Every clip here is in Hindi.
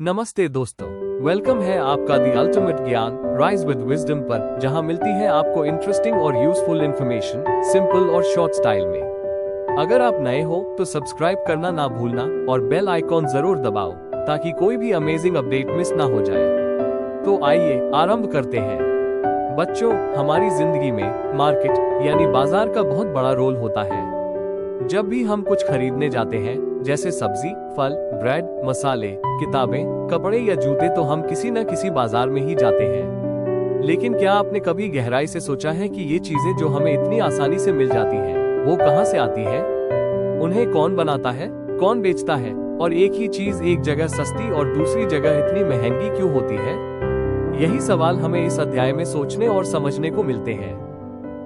नमस्ते दोस्तों, वेलकम है आपका द अल्टीमेट ज्ञान राइज विद विजडम पर, जहां मिलती है आपको इंटरेस्टिंग और यूजफुल इन्फॉर्मेशन सिंपल और शॉर्ट स्टाइल में। अगर आप नए हो तो सब्सक्राइब करना ना भूलना और बेल आइकॉन जरूर दबाओ ताकि कोई भी अमेजिंग अपडेट मिस ना हो जाए। तो आइए आरंभ करते हैं। बच्चों, हमारी जिंदगी में मार्केट यानी बाजार का बहुत बड़ा रोल होता है। जब भी हम कुछ खरीदने जाते हैं, जैसे सब्जी, फल, ब्रेड, मसाले, किताबें, कपड़े या जूते, तो हम किसी न किसी बाजार में ही जाते हैं। लेकिन क्या आपने कभी गहराई से सोचा है कि ये चीजें जो हमें इतनी आसानी से मिल जाती हैं, वो कहाँ से आती है? उन्हें कौन बनाता है, कौन बेचता है, और एक ही चीज एक जगह सस्ती और दूसरी जगह इतनी महंगी क्यों होती है? यही सवाल हमें इस अध्याय में सोचने और समझने को मिलते हैं।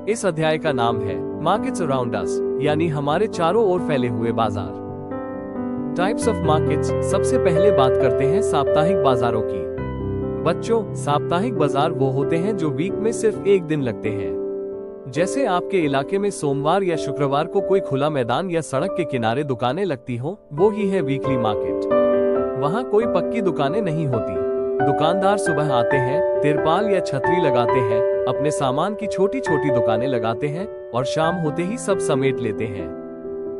इस अध्याय का नाम है मार्केट्स अराउंड अस, यानी हमारे चारों ओर फैले हुए बाजार। Types of markets. सबसे पहले बात करते हैं साप्ताहिक बाजारों की। बच्चों, साप्ताहिक बाजार वो होते हैं जो वीक में सिर्फ एक दिन लगते हैं। जैसे आपके इलाके में सोमवार या शुक्रवार को कोई खुला मैदान या सड़क के किनारे दुकानें लगती हो, वो ही है वीकली मार्केट। वहाँ कोई पक्की दुकानें नहीं होती। दुकानदार सुबह आते हैं, तिरपाल या छतरी लगाते हैं, अपने सामान की छोटी छोटी दुकानें लगाते हैं और शाम होते ही सब समेट लेते हैं।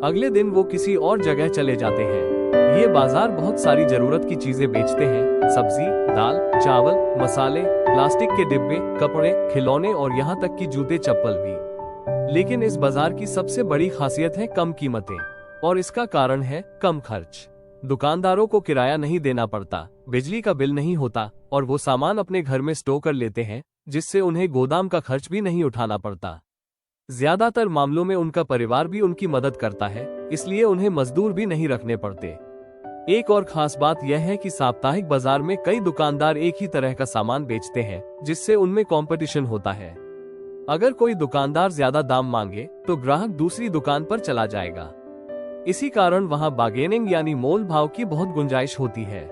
अगले दिन वो किसी और जगह चले जाते हैं। ये बाजार बहुत सारी जरूरत की चीजें बेचते हैं। सब्जी, दाल, चावल, मसाले, प्लास्टिक के डिब्बे, कपड़े, खिलौने और यहाँ तक कि जूते चप्पल भी। लेकिन इस बाजार की सबसे बड़ी खासियत है कम कीमतें, और इसका कारण है कम खर्च। दुकानदारों को किराया नहीं देना पड़ता, बिजली का बिल नहीं होता, और वो सामान अपने घर में स्टोर कर लेते हैं, जिससे उन्हें गोदाम का खर्च भी नहीं उठाना पड़ता। ज्यादातर मामलों में उनका परिवार भी उनकी मदद करता है, इसलिए उन्हें मजदूर भी नहीं रखने पड़ते। एक और खास बात यह है कि साप्ताहिक बाजार में कई दुकानदार एक ही तरह का सामान बेचते हैं, जिससे उनमें कंपटीशन होता है। अगर कोई दुकानदार ज्यादा दाम मांगे तो ग्राहक दूसरी दुकान पर चला जाएगा। इसी कारण वहां बार्गेनिंग यानी मोल भाव की बहुत गुंजाइश होती है।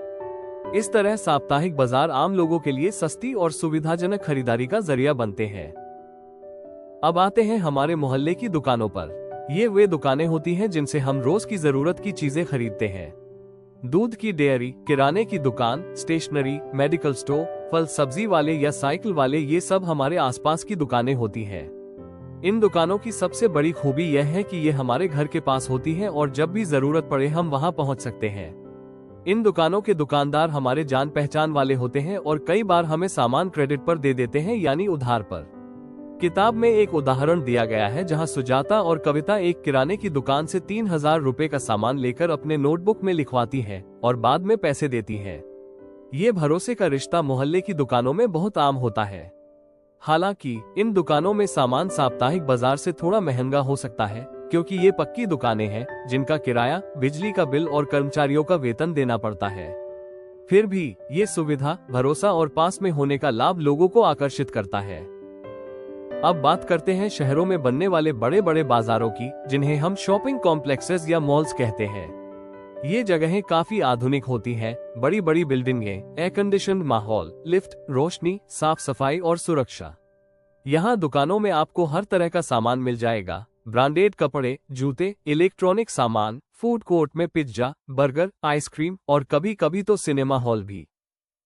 इस तरह साप्ताहिक बाजार आम लोगों के लिए सस्ती और सुविधाजनक खरीदारी का जरिया बनते हैं। अब आते हैं हमारे मोहल्ले की दुकानों पर। ये वे दुकानें होती हैं जिनसे हम रोज की जरूरत की चीजें खरीदते हैं। दूध की डेयरी, किराने की दुकान, स्टेशनरी, मेडिकल स्टोर, फल सब्जी वाले या साइकिल वाले, ये सब हमारे आसपास की दुकानें होती हैं। इन दुकानों की सबसे बड़ी खूबी यह है कि ये हमारे घर के पास होती हैं और जब भी जरूरत पड़े हम वहां पहुंच सकते हैं। इन दुकानों के दुकानदार हमारे जान पहचान वाले होते हैं और कई बार हमें सामान क्रेडिट पर दे देते हैं, यानी उधार पर। किताब में एक उदाहरण दिया गया है जहां सुजाता और कविता एक किराने की दुकान से 3000 रुपए का सामान लेकर अपने नोटबुक में लिखवाती हैं और बाद में पैसे देती हैं। ये भरोसे का रिश्ता मोहल्ले की दुकानों में बहुत आम होता है। हालांकि इन दुकानों में सामान साप्ताहिक बाजार से थोड़ा महंगा हो सकता है, क्योंकि ये पक्की दुकानें हैं जिनका किराया, बिजली का बिल और कर्मचारियों का वेतन देना पड़ता है। फिर भी ये सुविधा, भरोसा और पास में होने का लाभ लोगों को आकर्षित करता है। अब बात करते हैं शहरों में बनने वाले बड़े बड़े बाजारों की, जिन्हें हम शॉपिंग कॉम्प्लेक्सेस या मॉल्स कहते हैं। ये जगहें काफी आधुनिक होती हैं, बड़ी बड़ी बिल्डिंगें, एयर कंडीशन्ड माहौल, लिफ्ट, रोशनी, साफ सफाई और सुरक्षा। यहाँ दुकानों में आपको हर तरह का सामान मिल जाएगा। ब्रांडेड कपड़े, जूते, इलेक्ट्रॉनिक सामान, फूड कोर्ट में पिज्जा, बर्गर, आइसक्रीम और कभी कभी तो सिनेमा हॉल भी।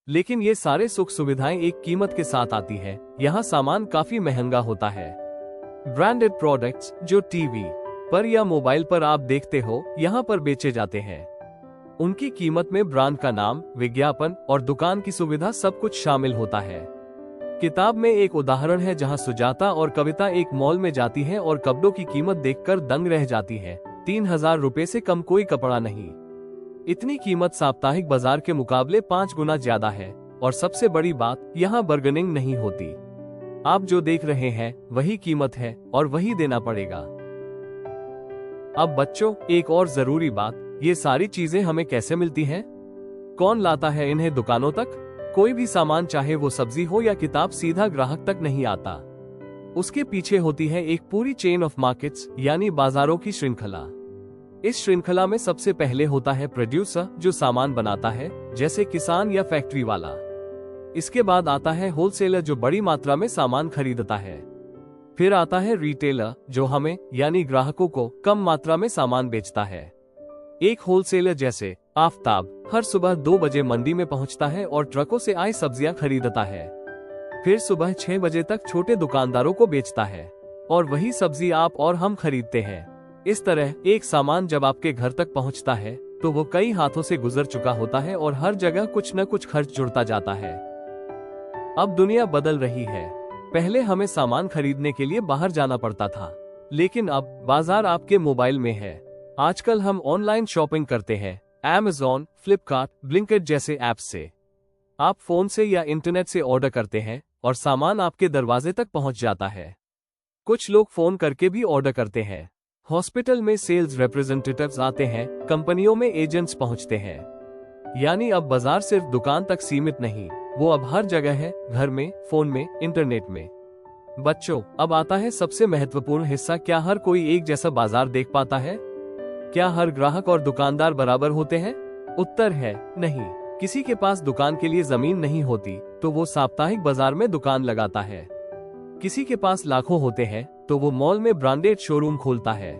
लेकिन ये सारे सुख सुविधाएं एक कीमत के साथ आती है। यहाँ सामान काफी महंगा होता है। ब्रांडेड प्रोडक्ट्स जो टीवी पर या मोबाइल पर आप देखते हो, यहाँ पर बेचे जाते हैं। उनकी कीमत में ब्रांड का नाम, विज्ञापन और दुकान की सुविधा सब कुछ शामिल होता है। किताब में एक उदाहरण है जहाँ सुजाता और कविता एक मॉल में जाती हैं और कपड़ों की कीमत देखकर दंग रह जाती है। 3000 रुपए से कम कोई कपड़ा नहीं। इतनी कीमत साप्ताहिक बाजार के मुकाबले 5 गुना ज्यादा है। और सबसे बड़ी बात, यहाँ बार्गेनिंग नहीं होती। आप जो देख रहे हैं वही कीमत है और वही देना पड़ेगा। अब बच्चों, एक और जरूरी बात, ये सारी चीजें हमें कैसे मिलती हैं? कौन लाता है इन्हें दुकानों तक? कोई भी सामान, चाहे वो सब्जी हो या किताब, सीधा ग्राहक तक नहीं आता। उसके पीछे होती है एक पूरी चेन ऑफ मार्केट्स, यानी बाजारों की श्रृंखला। इस श्रृंखला में सबसे पहले होता है प्रोड्यूसर, जो सामान बनाता है, जैसे किसान या फैक्ट्री वाला। इसके बाद आता है होलसेलर, जो बड़ी मात्रा में सामान खरीदता है। फिर आता है रिटेलर, जो हमें यानी ग्राहकों को कम मात्रा में सामान बेचता है। एक होलसेलर जैसे आफताब हर सुबह 2 बजे मंडी में पहुंचता है और ट्रकों से आई सब्जियां खरीदता है। फिर सुबह 6 बजे तक छोटे दुकानदारों को बेचता है और वही सब्जी आप और हम खरीदते हैं। इस तरह एक सामान जब आपके घर तक पहुंचता है तो वो कई हाथों से गुजर चुका होता है और हर जगह कुछ न कुछ खर्च जुड़ता जाता है। अब दुनिया बदल रही है। पहले हमें सामान खरीदने के लिए बाहर जाना पड़ता था, लेकिन अब बाजार आपके मोबाइल में है। आजकल हम ऑनलाइन शॉपिंग करते हैं Amazon, फ्लिपकार्ट, ब्लिंकिट जैसे ऐप्स से। आप फोन से या इंटरनेट से ऑर्डर करते हैं और सामान आपके दरवाजे तक पहुंच जाता है। कुछ लोग फोन करके भी ऑर्डर करते हैं। हॉस्पिटल में सेल्स रिप्रेजेंटेटिव्स आते हैं, कंपनियों में एजेंट्स पहुंचते हैं। यानी अब बाजार सिर्फ दुकान तक सीमित नहीं, वो अब हर जगह है, घर में, फोन में, इंटरनेट में। बच्चों, अब आता है सबसे महत्वपूर्ण हिस्सा। क्या हर कोई एक जैसा बाजार देख पाता है? क्या हर ग्राहक और दुकानदार बराबर होते हैं? उत्तर है नहीं। किसी के पास दुकान के लिए जमीन नहीं होती तो वो साप्ताहिक बाजार में दुकान लगाता है। किसी के पास लाखों होते हैं तो वो मॉल में ब्रांडेड शोरूम खोलता है।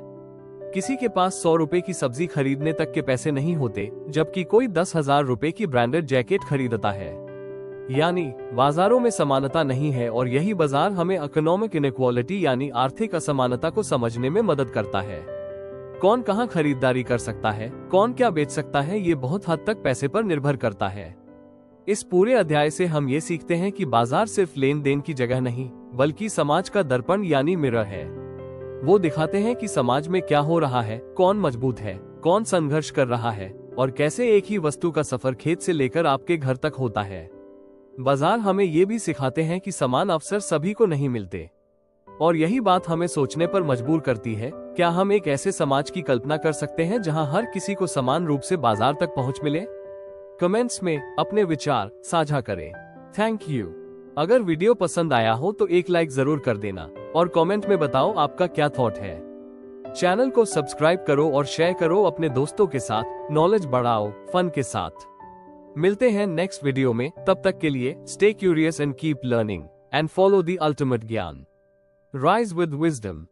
किसी के पास 100 रुपए की सब्जी खरीदने तक के पैसे नहीं होते, जबकि कोई 10,000 रुपए की ब्रांडेड जैकेट खरीदता है। यानी बाजारों में समानता नहीं है और यही बाजार हमें इकोनॉमिक इनइक्वालिटी यानी आर्थिक असमानता को समझने में मदद करता है। कौन कहां खरीदारी कर सकता है, कौन क्या बेच सकता है, ये बहुत हद तक पैसे पर निर्भर करता है। इस पूरे अध्याय से हम ये सीखते हैं कि बाजार सिर्फ लेन देन की जगह नहीं, बल्कि समाज का दर्पण यानी मिरर है। वो दिखाते हैं कि समाज में क्या हो रहा है, कौन मजबूत है, कौन संघर्ष कर रहा है और कैसे एक ही वस्तु का सफर खेत से लेकर आपके घर तक होता है। बाजार हमें ये भी सिखाते हैं कि समान अवसर सभी को नहीं मिलते और यही बात हमें सोचने पर मजबूर करती है। क्या हम एक ऐसे समाज की कल्पना कर सकते हैं जहां हर किसी को समान रूप से बाजार तक पहुंच मिले? कमेंट्स में अपने विचार साझा करें। Thank you. अगर वीडियो पसंद आया हो तो एक लाइक जरूर कर देना और कमेंट में बताओ आपका क्या थॉट है। चैनल को सब्सक्राइब करो और शेयर करो अपने दोस्तों के साथ। नॉलेज बढ़ाओ फन के साथ। मिलते हैं नेक्स्ट वीडियो में, तब तक के लिए stay curious and keep learning and follow the ultimate ज्ञान। Rise with wisdom.